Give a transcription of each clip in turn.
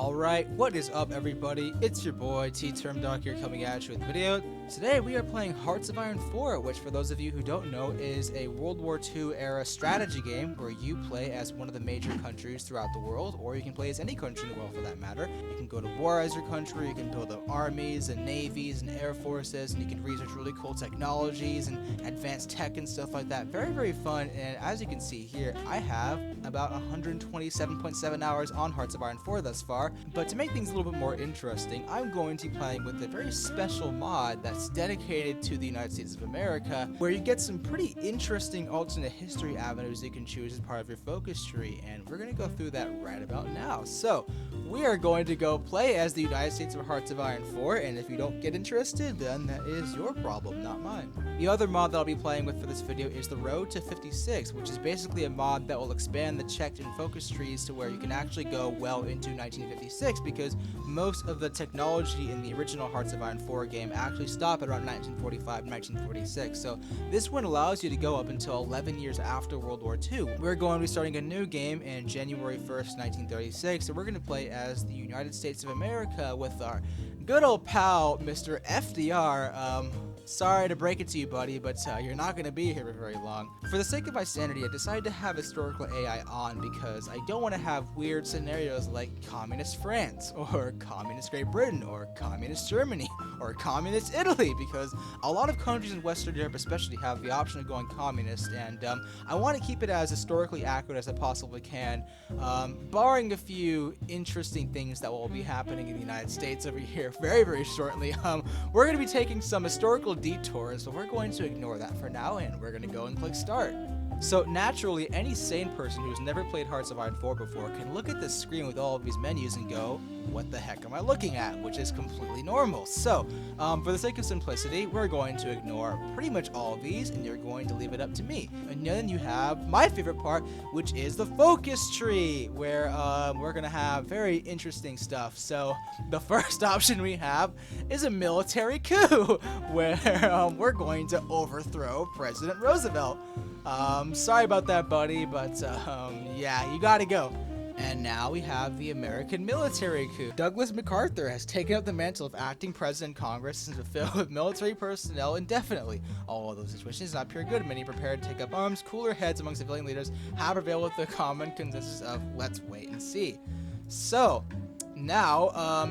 Alright, what is up everybody? It's your boy TTurmDawg here coming at you with a video. Today we are playing Hearts of Iron 4, which for those of you who don't know is a World War II era strategy game where you play as one of the major countries throughout the world, or you can play as any country in the world for that matter. You can go to war as your country, you can build up armies and navies and air forces, and you can research really cool technologies and advanced tech and stuff like that. Very, very fun, and as you can see here, I have about 127.7 hours on Hearts of Iron 4 thus far. But to make things a little bit more interesting, I'm going to be playing with a very special mod that's dedicated to the United States of America, where you get some pretty interesting alternate history avenues you can choose as part of your focus tree, and we're going to go through that right about now. So, we are going to go play as the United States of Hearts of Iron 4, and if you don't get interested, then that is your problem, not mine. The other mod that I'll be playing with for this video is the Road to 56, which is basically a mod that will expand the checked and focus trees to where you can actually go well into 1956, because most of the technology in the original Hearts of Iron 4 game actually stop at around 1945 1946, so this one allows you to go up until 11 years after World War II. We're going to be starting a new game in January 1st, 1936, and we're going to play as the United States of America with our good old pal, Mr. FDR. Sorry to break it to you, buddy, but you're not going to be here for very long. For the sake of my sanity, I decided to have historical AI on because I don't want to have weird scenarios like Communist France, or Communist Great Britain, or Communist Germany, or Communist Italy, because a lot of countries in Western Europe especially have the option of going communist, and I want to keep it as historically accurate as I possibly can, barring a few interesting things that will be happening in the United States over here very, very shortly. We're going to be taking some historical detours, but we're going to ignore that for now, and we're going to go and click start. So naturally, any sane person who's never played Hearts of Iron 4 before can look at this screen with all of these menus and go, what the heck am I looking at? Which is completely normal. So, for the sake of simplicity, we're going to ignore pretty much all of these, and you're going to leave it up to me. And then you have my favorite part, which is the focus tree, where we're going to have very interesting stuff. So, the first option we have is a military coup, where we're going to overthrow President Roosevelt. Sorry about that, buddy, but yeah, you gotta go. And now we have the American military coup. Douglas MacArthur has taken up the mantle of acting president in Congress and to fill with military personnel indefinitely. All of those situations not pure good. Many prepared to take up arms. Cooler heads among civilian leaders have prevailed with the common consensus of let's wait and see. So now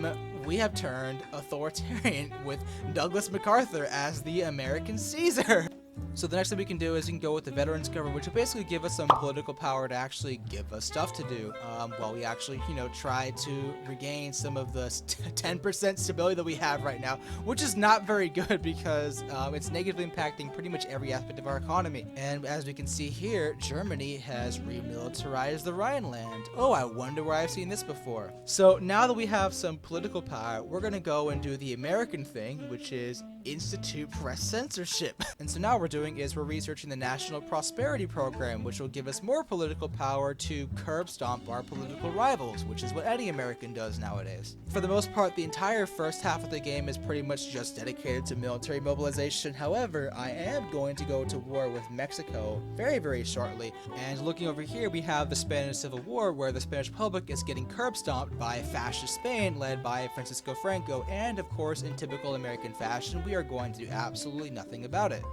we have turned authoritarian with Douglas MacArthur as the American Caesar. So the next thing we can do is we can go with the Veterans Government, which will basically give us some political power to actually give us stuff to do, while we actually, try to regain some of the 10% stability that we have right now, which is not very good because it's negatively impacting pretty much every aspect of our economy. And as we can see here, Germany has remilitarized the Rhineland. Oh, I wonder where I've seen this before. So now that we have some political power, we're going to go and do the American thing, which is institute press censorship. And so now we're doing is we're researching the National Prosperity Program, which will give us more political power to curb stomp our political rivals, which is what any American does nowadays. For the most part, the entire first half of the game is pretty much just dedicated to military mobilization. However, I am going to go to war with Mexico very, very shortly. And looking over here, we have the Spanish Civil War, where the Spanish Republic is getting curb stomped by fascist Spain, led by Francisco Franco, and of course, in typical American fashion, we are going to do absolutely nothing about it.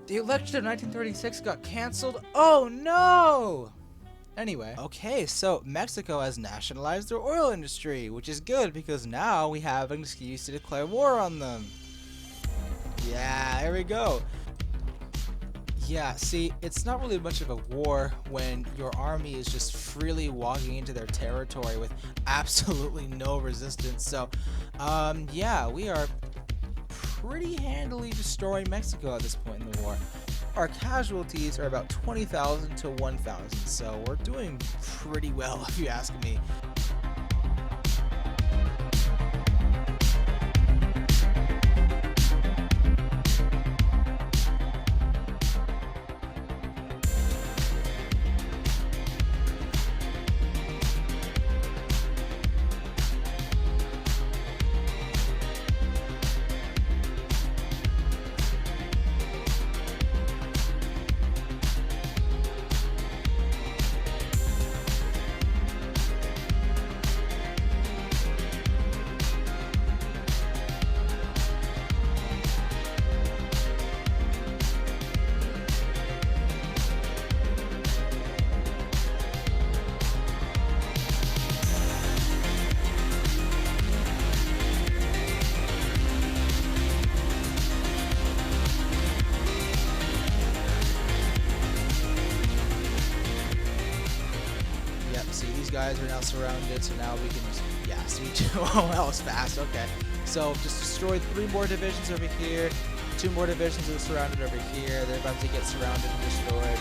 The election of 1936 got canceled? Oh no! Anyway, okay, so Mexico has nationalized their oil industry, which is good because now we have an excuse to declare war on them. Yeah, here we go. Yeah, see, it's not really much of a war when your army is just freely walking into their territory with absolutely no resistance. So, yeah, we are pretty handily destroying Mexico at this point in the war. Our casualties are about 20,000 to 1,000, so we're doing pretty well if you ask me. guys are now surrounded, so now we can just, yeah, see, oh, that was fast, okay. So just destroyed 3 more divisions over here, 2 more divisions are surrounded over here, they're about to get surrounded and destroyed.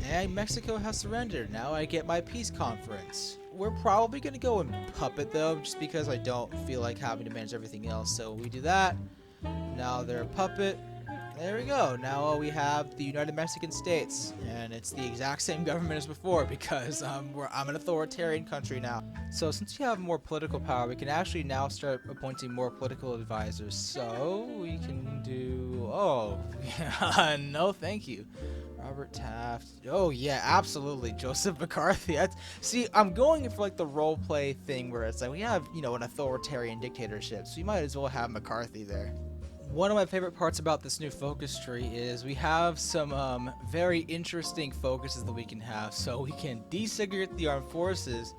And Mexico has surrendered. Now I get my peace conference. We're probably going to go and puppet though, just because I don't feel like having to manage everything else. So we do that. Now they're a puppet. There we go. Now we have the United Mexican States, and it's the exact same government as before because I'm an authoritarian country now. So since you have more political power, we can actually now start appointing more political advisors. So we can do, oh, yeah, no thank you. Robert Taft. Oh yeah, absolutely. Joseph McCarthy. See, I'm going for like the role play thing where it's like we have, you know, an authoritarian dictatorship, so you might as well have McCarthy there. One of my favorite parts about this new focus tree is we have some very interesting focuses that we can have. So we can desegregate the armed forces,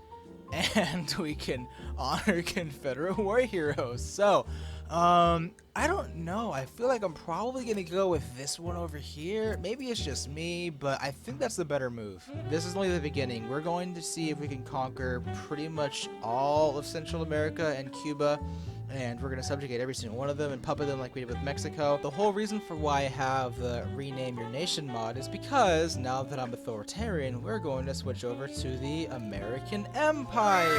and we can honor Confederate war heroes. So, I don't know. I feel like I'm probably going to go with this one over here. Maybe it's just me, but I think that's the better move. This is only the beginning. We're going to see if we can conquer pretty much all of Central America and Cuba. And we're going to subjugate every single one of them and puppet them like we did with Mexico. The whole reason for why I have the Rename Your Nation mod is because now that I'm authoritarian, we're going to switch over to the American Empire.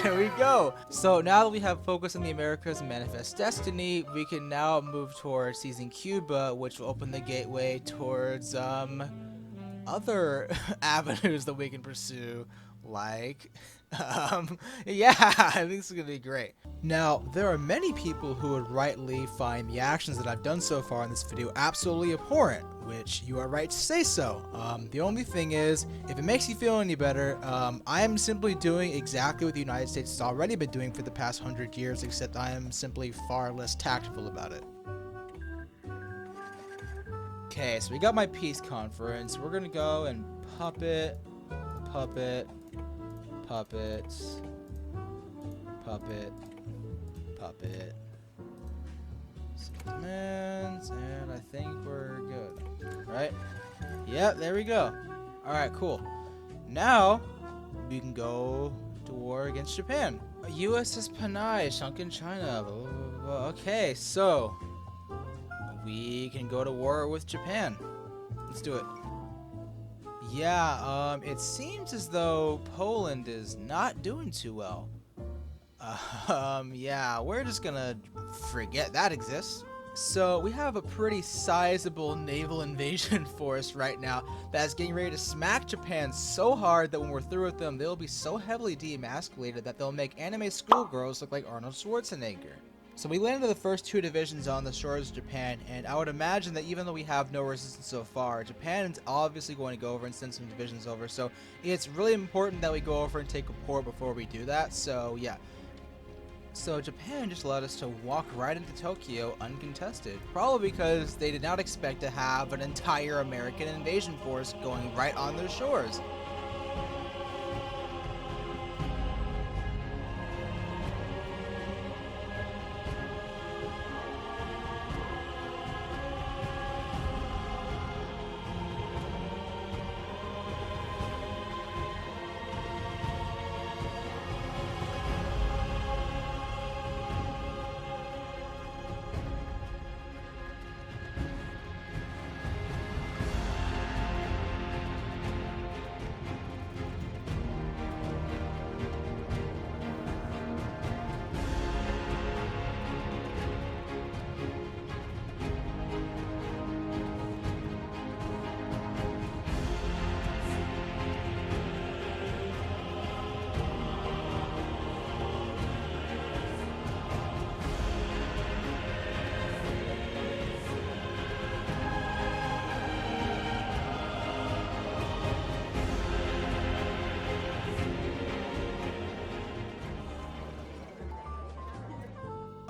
There we go. So now that we have focus on the Americas and Manifest Destiny, we can now move towards seizing Cuba, which will open the gateway towards other avenues that we can pursue, like yeah, I think this is gonna be great. Now, there are many people who would rightly find the actions that I've done so far in this video absolutely abhorrent, which you are right to say so. The only thing is, if it makes you feel any better, I am simply doing exactly what the United States has already been doing for the past 100 years, except I am simply far less tactful about it. Okay, so we got my peace conference. We're gonna go and puppet, puppet, puppets, puppet, puppet, demands, and I think we're good, right? Yep, there we go. Alright, cool. Now, we can go to war against Japan. USS Panay, sunk in China, blah, blah, blah, blah. Okay, so, we can go to war with Japan. Let's do it. Yeah, it seems as though Poland is not doing too well. Yeah, we're just gonna forget that exists. So we have a pretty sizable naval invasion force right now that's getting ready to smack Japan so hard that when we're through with them, they'll be so heavily demasculated that they'll make anime schoolgirls look like Arnold Schwarzenegger. So we landed the first 2 divisions on the shores of Japan, and I would imagine that even though we have no resistance so far, Japan is obviously going to go over and send some divisions over. So it's really important that we go over and take a port before we do that. So yeah. So Japan just allowed us to walk right into Tokyo uncontested, probably because they did not expect to have an entire American invasion force going right on their shores.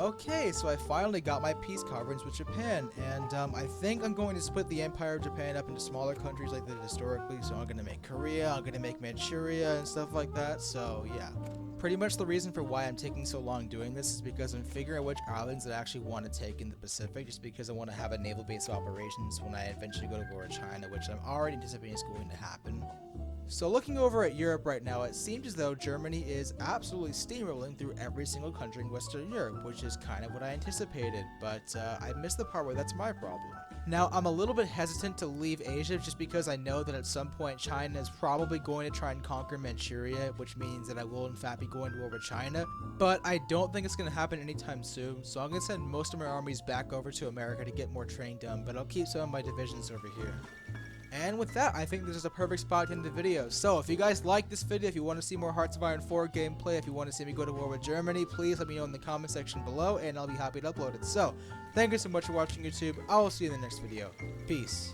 Okay, so I finally got my peace conference with Japan, and I think I'm going to split the Empire of Japan up into smaller countries like they did historically. So I'm going to make Korea, I'm going to make Manchuria and stuff like that. So yeah, pretty much the reason for why I'm taking so long doing this is because I'm figuring out which islands I actually want to take in the Pacific, just because I want to have a naval base of operations when I eventually go to war with China, which I'm already anticipating is going to happen. So looking over at Europe right now, it seems as though Germany is absolutely steamrolling through every single country in Western Europe, which is kind of what I anticipated, but I missed the part where that's my problem. Now, I'm a little bit hesitant to leave Asia just because I know that at some point China is probably going to try and conquer Manchuria, which means that I will in fact be going to war with China, but I don't think it's going to happen anytime soon, so I'm going to send most of my armies back over to America to get more training done, but I'll keep some of my divisions over here. And with that, I think this is a perfect spot to end the video. So if you guys like this video, if you want to see more Hearts of Iron 4 gameplay, if you want to see me go to war with Germany, please let me know in the comment section below and I'll be happy to upload it. So, thank you so much for watching YouTube. I will see you in the next video. Peace.